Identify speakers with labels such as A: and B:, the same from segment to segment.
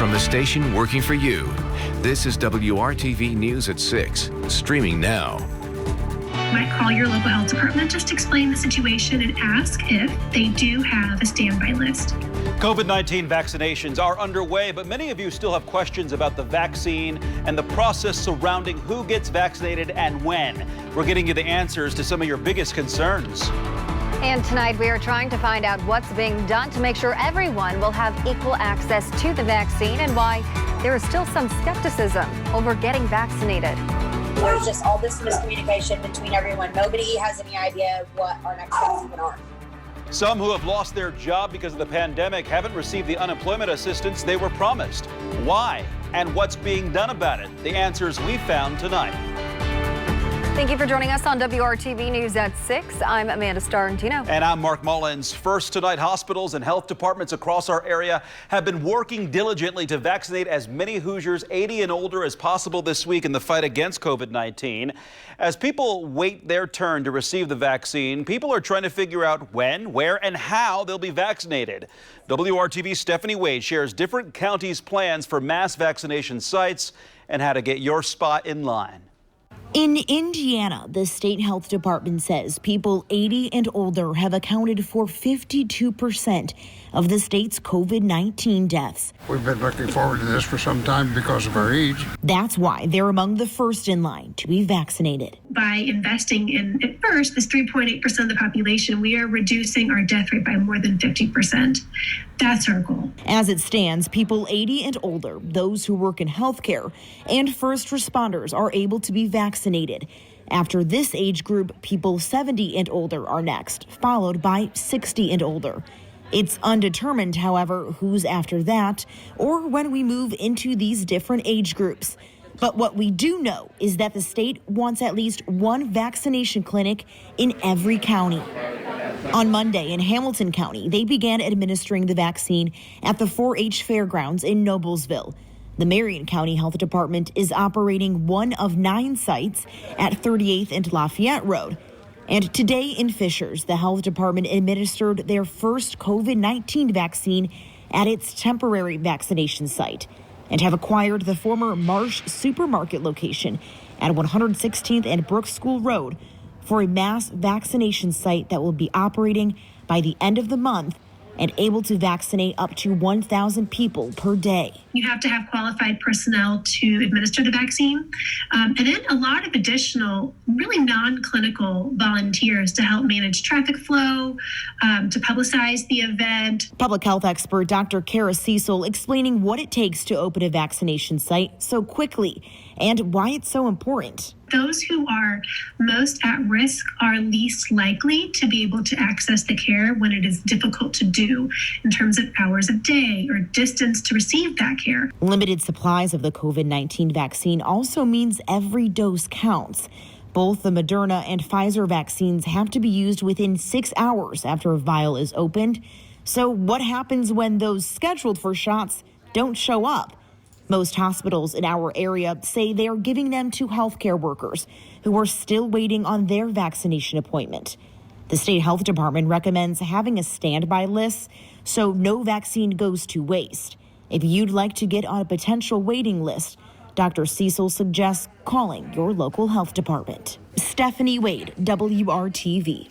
A: from the station working for you. This is WRTV News at 6, streaming now.
B: You might call your local health department, just explain the situation and ask if they do have a standby list.
C: COVID-19 vaccinations are underway, but many of you still have questions about the vaccine and the process surrounding who gets vaccinated and when. We're getting you the answers to some of your biggest concerns.
D: And tonight we are trying to find out what's being done to make sure everyone will have equal access to the vaccine and why there is still some skepticism over getting vaccinated.
E: There's just all this miscommunication between everyone. Nobody has any idea what our next steps even are.
C: Some who have lost their job because of the pandemic haven't received the unemployment assistance they were promised. Why? And what's being done about it? The answers we found tonight.
D: Thank you for joining us on WRTV News at 6. I'm Amanda Starantino.
C: And I'm Mark Mullins. First tonight, hospitals and health departments across our area have been working diligently to vaccinate as many Hoosiers 80 and older as possible this week in the fight against COVID-19. As people wait their turn to receive the vaccine, people are trying to figure out when, where, and how they'll be vaccinated. WRTV's Stephanie Wade shares different counties' plans for mass vaccination sites and how to get your spot in line.
F: In Indiana, the state health department says people 80 and older have accounted for 52% of the state's COVID-19 deaths.
G: We've been looking forward to this for some time because of our age.
F: That's why they're among the first in line to be vaccinated.
B: By investing in, at first, this 3.8% of the population, we are reducing our death rate by more than 50%. That's our goal.
F: As it stands, people 80 and older, those who work in healthcare, and first responders are able to be vaccinated. After this age group, people 70 and older are next, followed by 60 and older. It's undetermined, however, who's after that or when we move into these different age groups. But what we do know is that the state wants at least one vaccination clinic in every county. On Monday in Hamilton County, they began administering the vaccine at the 4-H Fairgrounds in Noblesville. The Marion County Health Department is operating one of 9 sites at 38th and Lafayette Road. And today in Fishers, the health department administered their first COVID-19 vaccine at its temporary vaccination site and have acquired the former Marsh supermarket location at 116th and Brooks School Road for a mass vaccination site that will be operating by the end of the month and able to vaccinate up to 1,000 people per day.
B: You have to have qualified personnel to administer the vaccine, and then a lot of additional, really non-clinical volunteers to help manage traffic flow, to publicize the event.
F: Public health expert Dr. Kara Cecil explaining what it takes to open a vaccination site so quickly and why it's so important.
B: Those who are most at risk are least likely to be able to access the care when it is difficult to do in terms of hours of day or distance to receive that care.
F: Limited supplies of the COVID-19 vaccine also means every dose counts. Both the Moderna and Pfizer vaccines have to be used within 6 hours after a vial is opened. So what happens when those scheduled for shots don't show up? Most hospitals in our area say they are giving them to healthcare workers who are still waiting on their vaccination appointment. The state health department recommends having a standby list so no vaccine goes to waste. If you'd like to get on a potential waiting list, Dr. Cecil suggests calling your local health department. Stephanie Wade, WRTV.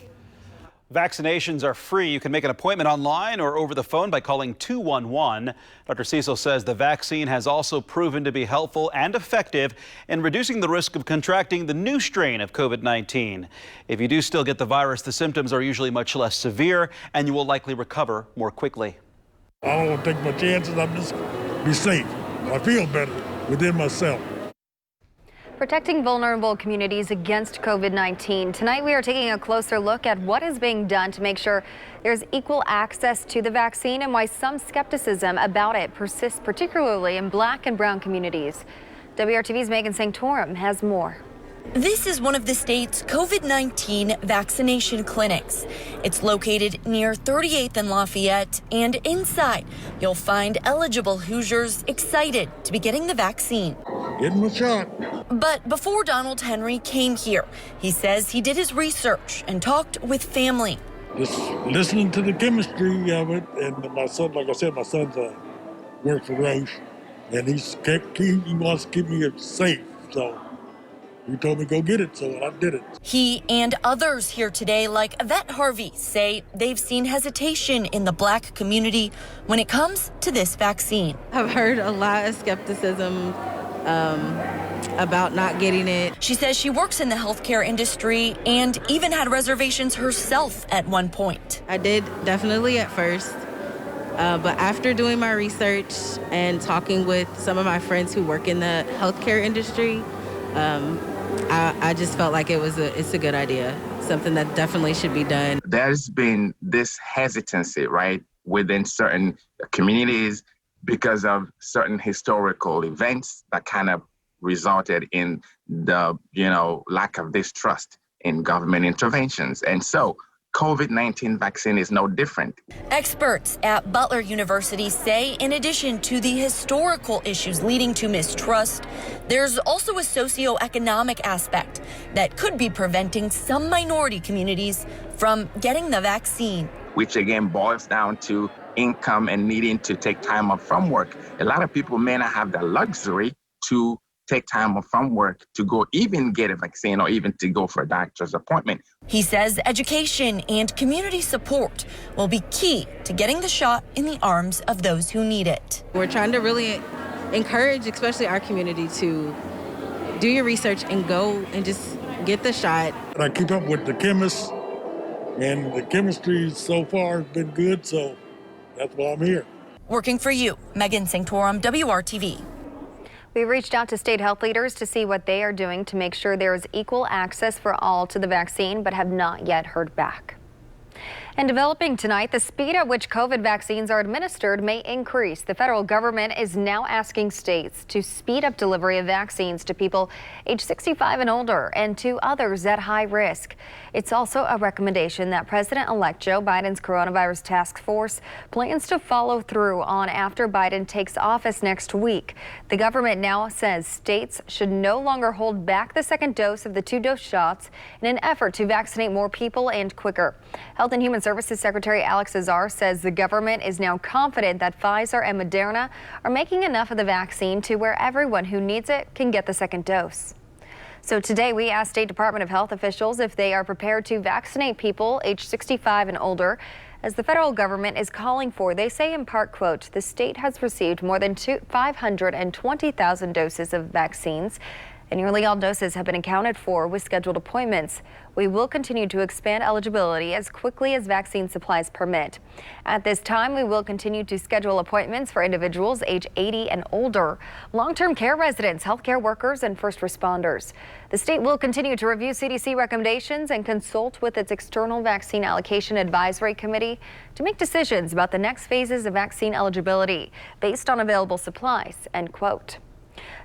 C: Vaccinations are free. You can make an appointment online or over the phone by calling 211. Dr. Cecil says the vaccine has also proven to be helpful and effective in reducing the risk of contracting the new strain of COVID-19. If you do still get the virus, the symptoms are usually much less severe and you will likely recover more quickly.
H: I don't want to take my chances. I'm just be safe. I feel better within myself.
D: Protecting vulnerable communities against COVID-19. Tonight we are taking a closer look at what is being done to make sure there's equal access to the vaccine and why some skepticism about it persists, particularly in Black and brown communities. WRTV's Megan Sanctorum has more.
I: This is one of the state's COVID-19 vaccination clinics. It's located near 38th and Lafayette, and inside you'll find eligible Hoosiers excited to be getting the vaccine.
H: Get him a shot.
I: But before Donald Henry came here, he says he did his research and talked with family.
H: Just listening to the chemistry of it, and my son, like I said, my son's works for Roche, and he wants to keep me safe. So he told me go get it, so I did it.
I: He and others here today, like Yvette Harvey, say they've seen hesitation in the Black community when it comes to this vaccine.
J: I've heard a lot of skepticism about not getting it.
I: She says she works in the healthcare industry and even had reservations herself at one point.
J: I did definitely at first, but after doing my research and talking with some of my friends who work in the healthcare industry, I just felt like it's a good idea, something that definitely should be done.
K: There's been this hesitancy, right, within certain communities because of certain historical events that kind of resulted in the, lack of distrust in government interventions. And so COVID-19 vaccine is no different.
I: Experts at Butler University say in addition to the historical issues leading to mistrust, there's also a socioeconomic aspect that could be preventing some minority communities from getting the vaccine.
K: Which again boils down to income and needing to take time off from work. A lot of people may not have the luxury to take time off from work to go even get a vaccine or even to go for a doctor's appointment.
I: He says education and community support will be key to getting the shot in the arms of those who need it.
J: We're trying to really encourage, especially our community, to do your research and go and just get the shot.
H: I keep up with the chemists, and the chemistry so far has been good, so that's why I'm here.
I: Working for you, Megan Sanctorum, WRTV.
D: We reached out to state health leaders to see what they are doing to make sure there is equal access for all to the vaccine, but have not yet heard back. And developing tonight, the speed at which COVID vaccines are administered may increase. The federal government is now asking states to speed up delivery of vaccines to people age 65 and older and to others at high risk. It's also a recommendation that President-elect Joe Biden's coronavirus task force plans to follow through on after Biden takes office next week. The government now says states should no longer hold back the second dose of the 2-dose shots in an effort to vaccinate more people and quicker. Health and Human Services Secretary Alex Azar says the government is now confident that Pfizer and Moderna are making enough of the vaccine to where everyone who needs it can get the second dose. So today we asked State Department of Health officials if they are prepared to vaccinate people age 65 and older, as the federal government is calling for. They say in part, quote, the state has received more than 520,000 doses of vaccines, and nearly all doses have been accounted for with scheduled appointments. We will continue to expand eligibility as quickly as vaccine supplies permit. At this time, we will continue to schedule appointments for individuals age 80 and older, long-term care residents, healthcare workers, and first responders. The state will continue to review CDC recommendations and consult with its external vaccine allocation advisory committee to make decisions about the next phases of vaccine eligibility based on available supplies, end quote.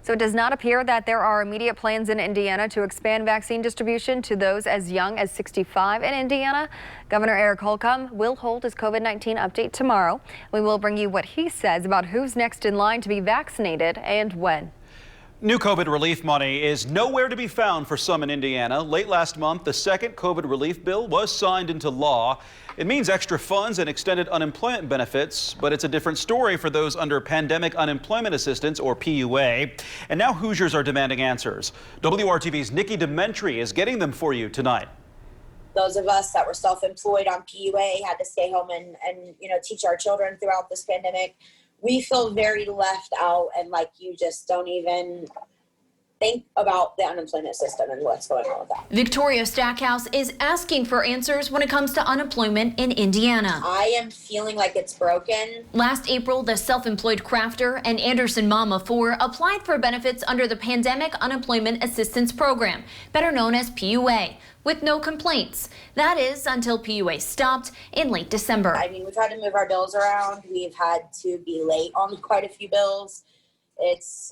D: So it does not appear that there are immediate plans in Indiana to expand vaccine distribution to those as young as 65 in Indiana. Governor Eric Holcomb will hold his COVID-19 update tomorrow. We will bring you what he says about who's next in line to be vaccinated and when.
C: New COVID relief money is nowhere to be found for some in Indiana. Late last month, the second COVID relief bill was signed into law. It means extra funds and extended unemployment benefits, but it's a different story for those under Pandemic Unemployment Assistance, or PUA. And now Hoosiers are demanding answers. WRTV's Nikki Dementri is getting them for you tonight.
E: Those of us that were self-employed on PUA had to stay home and teach our children throughout this pandemic. We feel very left out, and like you just don't even think about the unemployment system and what's going on with that.
L: Victoria Stackhouse is asking for answers when it comes to unemployment in Indiana.
E: I am feeling like it's broken.
L: Last April, the self-employed crafter and Anderson mom of 4 applied for benefits under the Pandemic Unemployment Assistance Program, better known as PUA, with no complaints. That is until PUA stopped in late December.
E: I mean, we've had to move our bills around. We've had to be late on quite a few bills. It's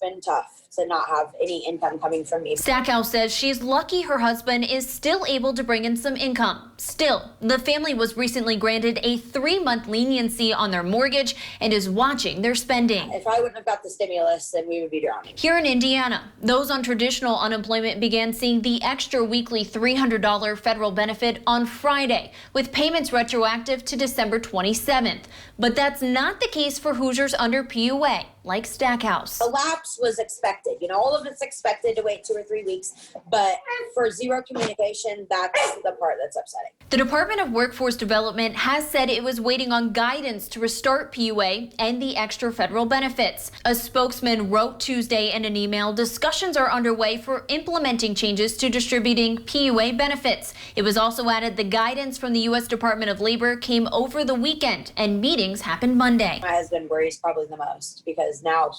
E: been tough to not have any income coming from me.
L: Stackhouse says she's lucky her husband is still able to bring in some income. Still, the family was recently granted a 3-month leniency on their mortgage and is watching their spending.
E: If I wouldn't have got the stimulus, then we would be drowning.
L: Here in Indiana, those on traditional unemployment began seeing the extra weekly $300 federal benefit on Friday, with payments retroactive to December 27th. But that's not the case for Hoosiers under PUA. like Stackhouse.
E: The lapse was expected. You know, all of it's expected to wait 2 or 3 weeks, but for zero communication, that's the part that's upsetting.
L: The Department of Workforce Development has said it was waiting on guidance to restart PUA and the extra federal benefits. A spokesman wrote Tuesday in an email, discussions are underway for implementing changes to distributing PUA benefits. It was also added the guidance from the U.S. Department of Labor came over the weekend and meetings happened Monday.
E: My husband worries probably the most because now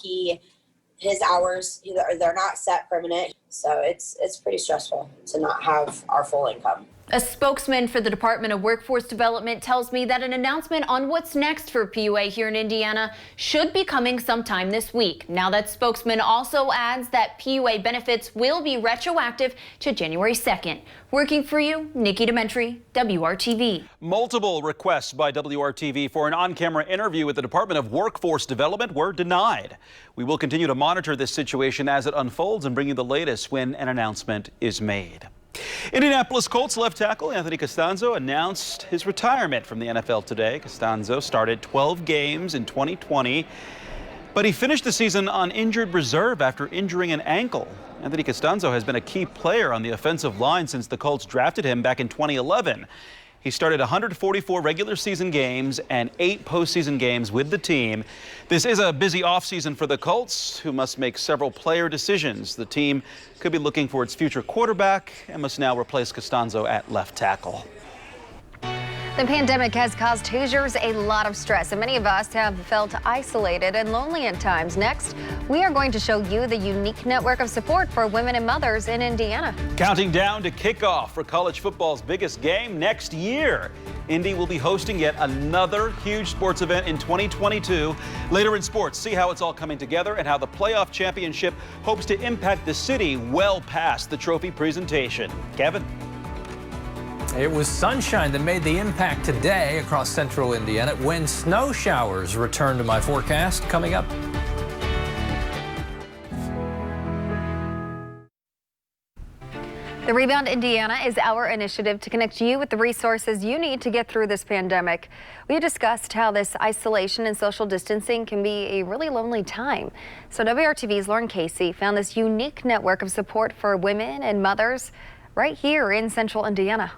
E: his hours, they're not set permanent. So it's pretty stressful to not have our full income.
L: A spokesman for the Department of Workforce Development tells me that an announcement on what's next for PUA here in Indiana should be coming sometime this week. Now that spokesman also adds that PUA benefits will be retroactive to January 2nd. Working for you, Nikki Dementry, WRTV.
C: Multiple requests by WRTV for an on-camera interview with the Department of Workforce Development were denied. We will continue to monitor this situation as it unfolds and bring you the latest when an announcement is made. Indianapolis Colts left tackle Anthony Castonzo announced his retirement from the NFL today. Castonzo started 12 games in 2020, but he finished the season on injured reserve after injuring an ankle. Anthony Castonzo has been a key player on the offensive line since the Colts drafted him back in 2011. He started 144 regular season games and 8 postseason games with the team. This is a busy offseason for the Colts, who must make several player decisions. The team could be looking for its future quarterback and must now replace Castonzo at left tackle.
D: The pandemic has caused Hoosiers a lot of stress, and many of us have felt isolated and lonely at times. Next, we are going to show you the unique network of support for women and mothers in Indiana.
C: Counting down to kickoff for college football's biggest game next year. Indy will be hosting yet another huge sports event in 2022. Later in sports, see how it's all coming together and how the playoff championship hopes to impact the city well past the trophy presentation. Kevin?
M: It was sunshine that made the impact today across central Indiana when snow showers return to my forecast coming up.
D: The Rebound Indiana is our initiative to connect you with the resources you need to get through this pandemic. We discussed how this isolation and social distancing can be a really lonely time. So WRTV's Lauren Casey found this unique network of support for women and mothers right here in central Indiana.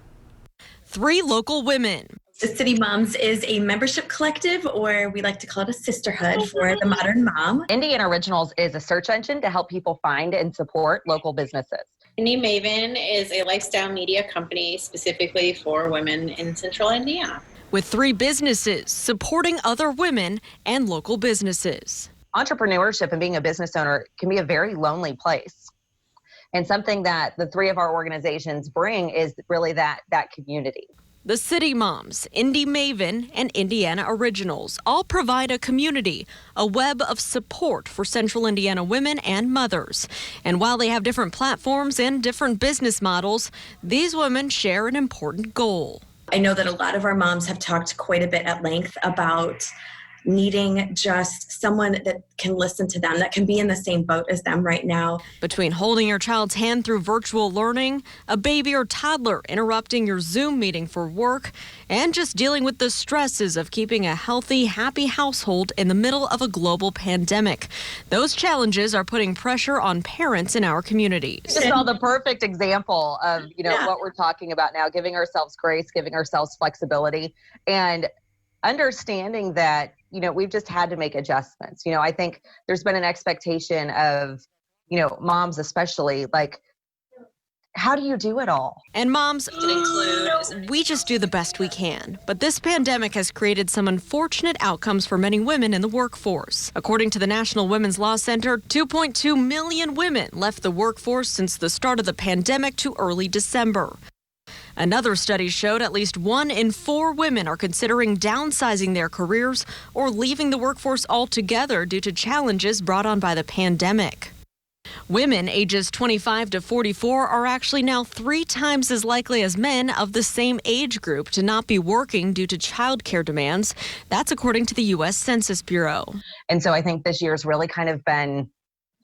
N: 3 local women.
O: The City Moms is a membership collective, or we like to call it a sisterhood for the modern mom.
P: Indiana Originals is a search engine to help people find and support local businesses.
Q: Indie Maven is a lifestyle media company specifically for women in central Indiana.
N: With 3 businesses supporting other women and local businesses.
P: Entrepreneurship and being a business owner can be a very lonely place. And something that the 3 of our organizations bring is really that community.
N: The City Moms, Indie Maven, and Indiana Originals all provide a community, a web of support for central Indiana women and mothers. And while they have different platforms and different business models, these women share an important goal.
O: I know that a lot of our moms have talked quite a bit at length about needing just someone that can listen to them, that can be in the same boat as them right now.
N: Between holding your child's hand through virtual learning, a baby or toddler interrupting your Zoom meeting for work, and just dealing with the stresses of keeping a healthy, happy household in the middle of a global pandemic. Those challenges are putting pressure on parents in our communities.
P: Just saw the perfect example of, what we're talking about now, giving ourselves grace, giving ourselves flexibility, and understanding that we've just had to make adjustments. I think there's been an expectation of, moms especially, like, how do you do it all?
N: And moms, we just do the best we can. But this pandemic has created some unfortunate outcomes for many women in the workforce. According to the National Women's Law Center, 2.2 million women left the workforce since the start of the pandemic to early December. Another study showed at least 1 in 4 women are considering downsizing their careers or leaving the workforce altogether due to challenges brought on by the pandemic. Women ages 25 to 44 are actually now 3 times as likely as men of the same age group to not be working due to childcare demands. That's according to the U.S. Census Bureau.
P: And so I think this year's really kind of been,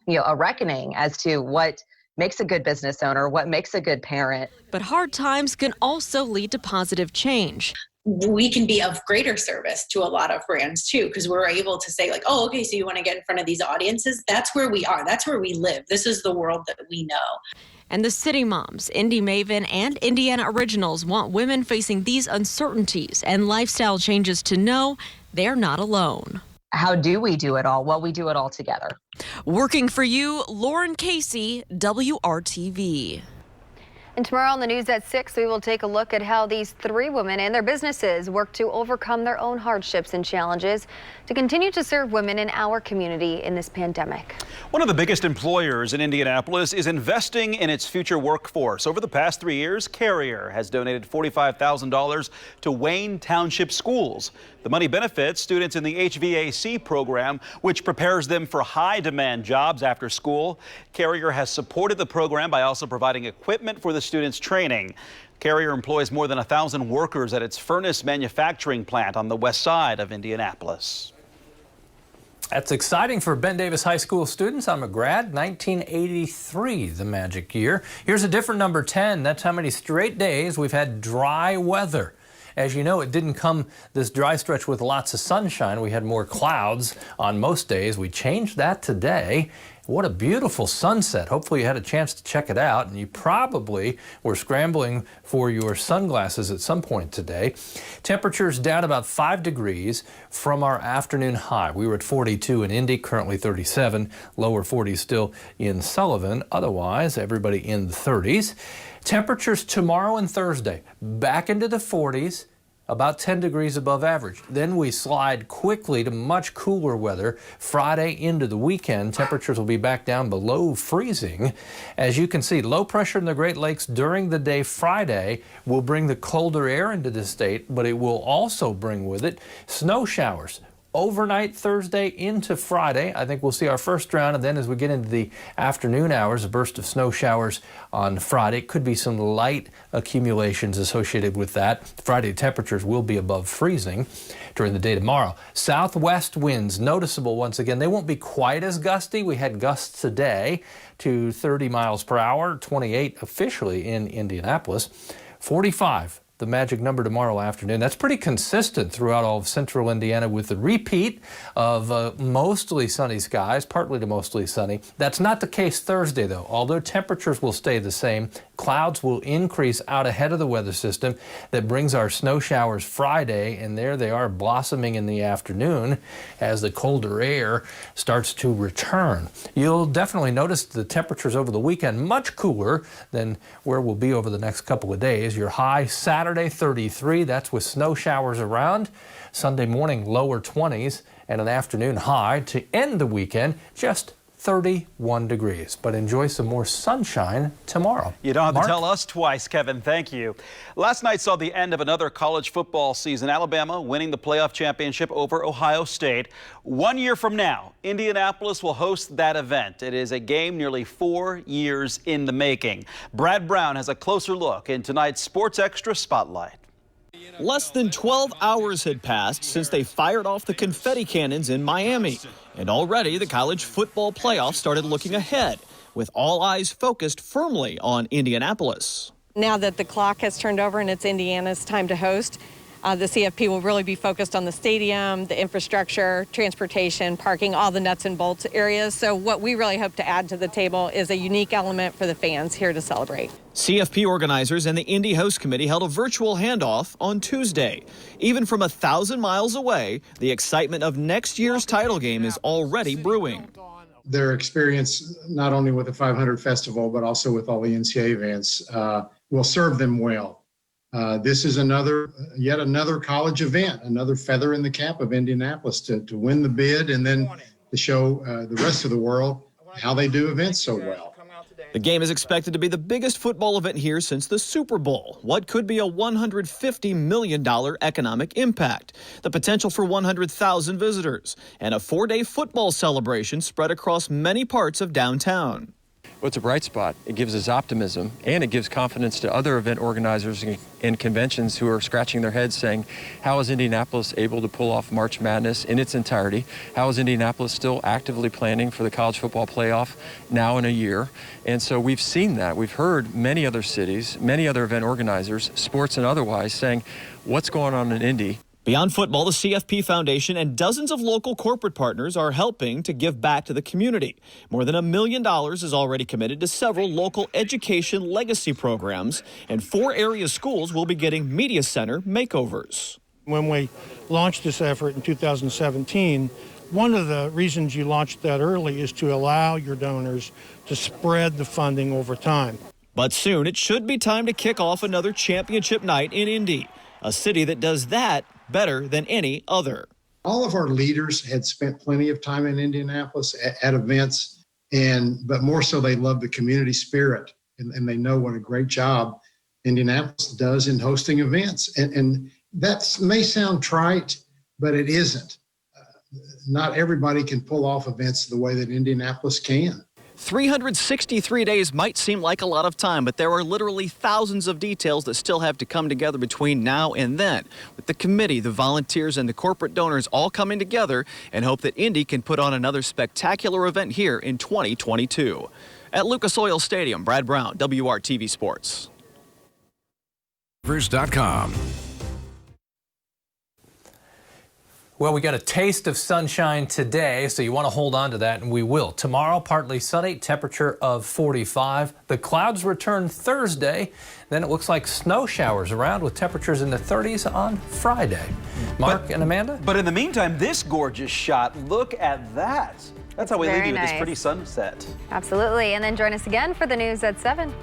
P: a reckoning as to what makes a good business owner, what makes a good parent.
N: But hard times can also lead to positive change.
Q: we can be of greater service to a lot of brands too, because we're able to say like, oh, okay, so you want to get in front of these audiences? That's where we are. That's where we live. This is the world that we know.
N: And the City Moms, Indy Maven, and Indiana Originals want women facing these uncertainties and lifestyle changes to know they're not alone.
P: How do we do it all? Well, we do it all together.
N: Working for you, Lauren Casey, WRTV.
D: And tomorrow on the news at 6, we will take a look at how these 3 women and their businesses work to overcome their own hardships and challenges to continue to serve women in our community in this pandemic.
C: One of the biggest employers in Indianapolis is investing in its future workforce. Over the past 3 years, Carrier has donated $45,000 to Wayne Township schools. The money benefits students in the HVAC program, which prepares them for high-demand jobs after school. Carrier has supported the program by also providing equipment for the students' training. Carrier employs more than 1,000 workers at its furnace manufacturing plant on the west side of Indianapolis.
M: That's exciting for Ben Davis High School students. I'm a grad, 1983, the magic year. Here's a different number, 10. That's how many straight days we've had dry weather. As you know, it didn't come this dry stretch with lots of sunshine. We had more clouds on most days. We changed that today. What a beautiful sunset. Hopefully you had a chance to check it out, and you probably were scrambling for your sunglasses at some point today. Temperatures down about 5 degrees from our afternoon high. We were at 42 in Indy, currently 37, lower 40s still in Sullivan. Otherwise, everybody in the 30s. Temperatures tomorrow and Thursday, back into the 40s, about 10 degrees above average. Then we slide quickly to much cooler weather. Friday into the weekend, temperatures will be back down below freezing. As you can see, low pressure in the Great Lakes during the day Friday will bring the colder air into the state, but it will also bring with it snow showers. Overnight Thursday into Friday, I think we'll see our first round, and then as we get into the afternoon hours, a burst of snow showers on Friday. Could be some light accumulations associated with that. Friday temperatures will be above freezing during the day tomorrow. Southwest winds noticeable once again. They won't be quite as gusty. We had gusts today to 30 miles per hour, 28 officially in Indianapolis, 45. The magic number tomorrow afternoon. That's pretty consistent throughout all of central Indiana with the repeat of mostly sunny skies, partly to mostly sunny. That's not the case Thursday, though. Although temperatures will stay the same, clouds will increase out ahead of the weather system that brings our snow showers Friday, and there they are blossoming in the afternoon as the colder air starts to return. You'll definitely notice the temperatures over the weekend much cooler than where we'll be over the next couple of days. Your high Saturday 33, that's with snow showers around. Sunday morning lower 20s and an afternoon high to end the weekend just 31 degrees. But enjoy some more sunshine tomorrow.
C: You don't have to tell us twice, Kevin. Thank you. Last night saw the end of another college football season. Alabama winning the playoff championship over Ohio State. 1 year from now, Indianapolis will host that event. It is a game nearly 4 years in the making. Brad Brown has a closer look in tonight's Sports Extra Spotlight.
R: Less than 12 hours had passed since they fired off the confetti cannons in Miami. And already the college football playoff started looking ahead, with all eyes focused firmly on Indianapolis.
S: Now that the clock has turned over and it's Indiana's time to host, the CFP will really be focused on the stadium, the infrastructure, transportation, parking, all the nuts and bolts areas. So what we really hope to add to the table is a unique element for the fans here to celebrate.
R: CFP organizers and the Indy Host Committee held a virtual handoff on Tuesday. Even from 1,000 miles away, the excitement of next year's title game is already brewing.
T: Their experience, not only with the 500 Festival, but also with all the NCAA events, will serve them well. This is yet another college event, another feather in the cap of Indianapolis to win the bid and then to show the rest of the world how they do events so well.
R: The game is expected to be the biggest football event here since the Super Bowl. What could be a $150 million economic impact, the potential for 100,000 visitors, and a 4-day football celebration spread across many parts of downtown.
U: Well, it's a bright spot. It gives us optimism, and it gives confidence to other event organizers and conventions who are scratching their heads saying, how is Indianapolis able to pull off March Madness in its entirety? How is Indianapolis still actively planning for the college football playoff now in a year? And so we've seen that. We've heard many other cities, many other event organizers, sports and otherwise, saying, what's going on in Indy?
R: Beyond football, the CFP Foundation and dozens of local corporate partners are helping to give back to the community. More than $1 million is already committed to several local education legacy programs, and 4 area schools will be getting media center makeovers.
V: When we launched this effort in 2017, one of the reasons you launched that early is to allow your donors to spread the funding over time.
R: But soon it should be time to kick off another championship night in Indy, a city that does that better than any other.
T: All of our leaders had spent plenty of time in Indianapolis at events, but more so they love the community spirit, and they know what a great job Indianapolis does in hosting events. And that may sound trite, but it isn't. Not everybody can pull off events the way that Indianapolis can.
R: 363 days might seem like a lot of time, but there are literally thousands of details that still have to come together between now and then. With the committee, the volunteers, and the corporate donors all coming together and hope that Indy can put on another spectacular event here in 2022. At Lucas Oil Stadium, Brad Brown, WRTV Sports.
A: Rivers.com.
M: Well, we got a taste of sunshine today, so you want to hold on to that, and we will. Tomorrow, partly sunny, temperature of 45. The clouds return Thursday. Then it looks like snow showers around with temperatures in the 30s on Friday. Mark and Amanda?
C: But in the meantime, this gorgeous shot, look at that. That's how we leave you with this pretty sunset.
D: Absolutely. And then join us again for the news at 7.